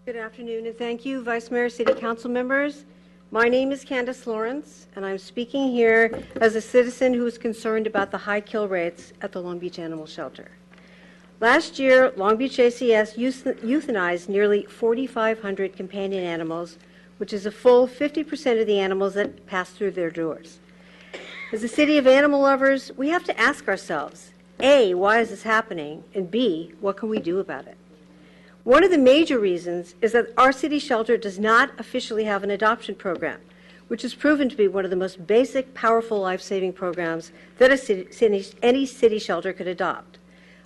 Good afternoon, and thank you, Vice Mayor, City Council members. My name is Candace Lawrence, and I'm speaking here as a citizen who is concerned about the high kill rates at the Long Beach Animal Shelter. Last year, Long Beach ACS euthanized nearly 4,500 companion animals, which is a full 50% of the animals that pass through their doors. As a city of animal lovers, we have to ask ourselves, A, why is this happening? And B, what can we do about it? One of the major reasons is that our city shelter does not officially have an adoption program, which has proven to be one of the most basic, powerful, life-saving programs that any city shelter could adopt.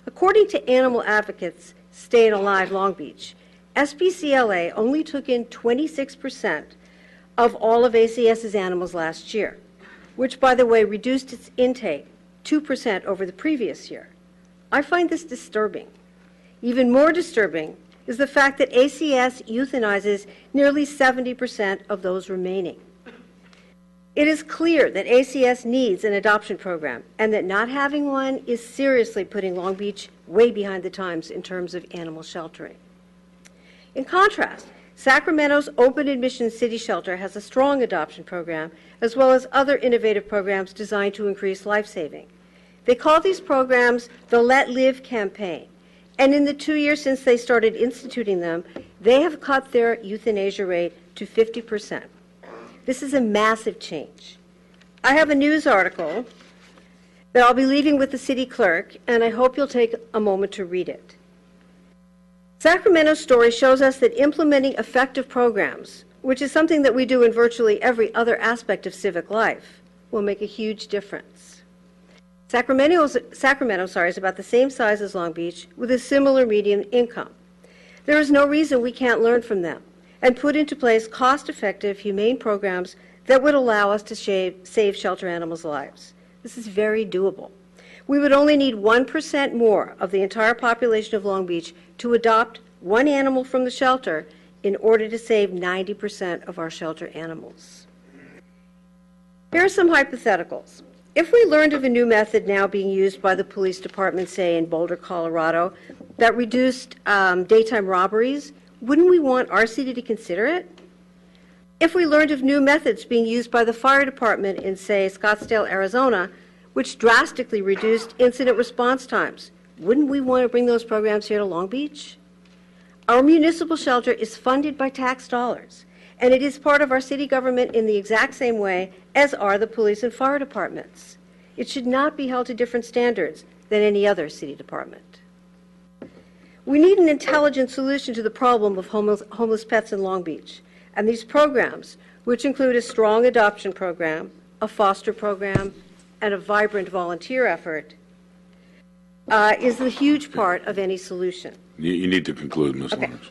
According to animal advocates Staying Alive Long Beach, SPCLA only took in 26% of all of ACS's animals last year, which, by the way, reduced its intake 2% over the previous year. I find this disturbing. Even more disturbing is the fact that ACS euthanizes nearly 70% of those remaining. It is clear that ACS needs an adoption program, and that not having one is seriously putting Long Beach way behind the times in terms of animal sheltering. In contrast, Sacramento's open admission city shelter has a strong adoption program, as well as other innovative programs designed to increase life-saving. They call these programs the Let Live campaign. And in the 2 years since they started instituting them, they have cut their euthanasia rate to 50%. This is a massive change. I have a news article that I'll be leaving with the city clerk, and I hope you'll take a moment to read it. Sacramento's story shows us that implementing effective programs, which is something that we do in virtually every other aspect of civic life, will make a huge difference. Sacramento is about the same size as Long Beach, with a similar median income. There is no reason we can't learn from them and put into place cost-effective, humane programs that would allow us to save shelter animals' lives. This is very doable. We would only need 1% more of the entire population of Long Beach to adopt one animal from the shelter in order to save 90% of our shelter animals. Here are some hypotheticals. If we learned of a new method now being used by the police department, say in Boulder, Colorado, that reduced daytime robberies, wouldn't we want our city to consider it? If we learned of new methods being used by the fire department in, say, Scottsdale, Arizona, which drastically reduced incident response times, wouldn't we want to bring those programs here to Long Beach? Our municipal shelter is funded by tax dollars, and it is part of our city government in the exact same way as are the police and fire departments. It should not be held to different standards than any other city department. We need an intelligent solution to the problem of homeless pets in Long Beach, and these programs, which include a strong adoption program, a foster program, and a vibrant volunteer effort, is the huge part of any solution. You need to conclude, Ms. Okay. Lawrence.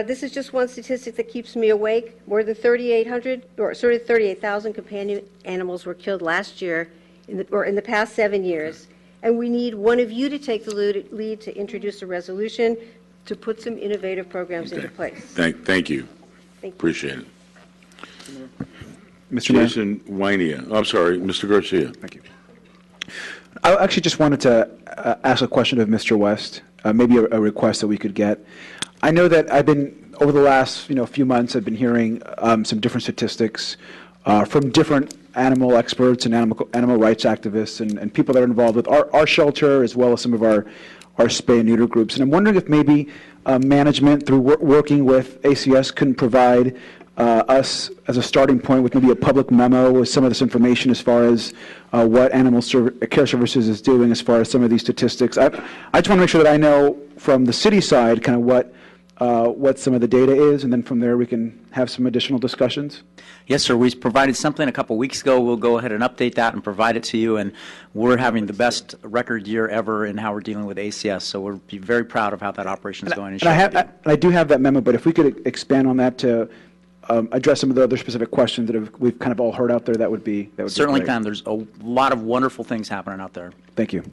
This is just one statistic that keeps me awake. More than 38,000 companion animals were killed last year, in the past 7 years, and we need one of you to take the lead to introduce a resolution to put some innovative programs into place. Thank you. Appreciate it. Mr. Mayor. Jason Wynia. I'm sorry, Mr. Garcia. Thank you. I actually just wanted to ask a question of Mr. West, maybe a request that we could get. I know that I've been, over the last few months, I've been hearing some different statistics from different animal experts and animal rights activists and people that are involved with our shelter, as well as some of our spay and neuter groups. And I'm wondering if maybe management, through working with ACS, can provide us as a starting point with maybe a public memo with some of this information as far as what Animal Care Services is doing as far as some of these statistics. I just want to make sure that I know from the city side kind of what some of the data is, and then from there we can have some additional discussions. Yes, sir. We provided something a couple weeks ago. We'll go ahead and update that and provide it to you. And we're having the best record year ever in how we're dealing with ACS. So we're very proud of how that operation is going. I do have that memo, but if we could expand on that to address some of the other specific questions that we've kind of all heard out there, that would be certainly great. can. There's a lot of wonderful things happening out there. Thank you.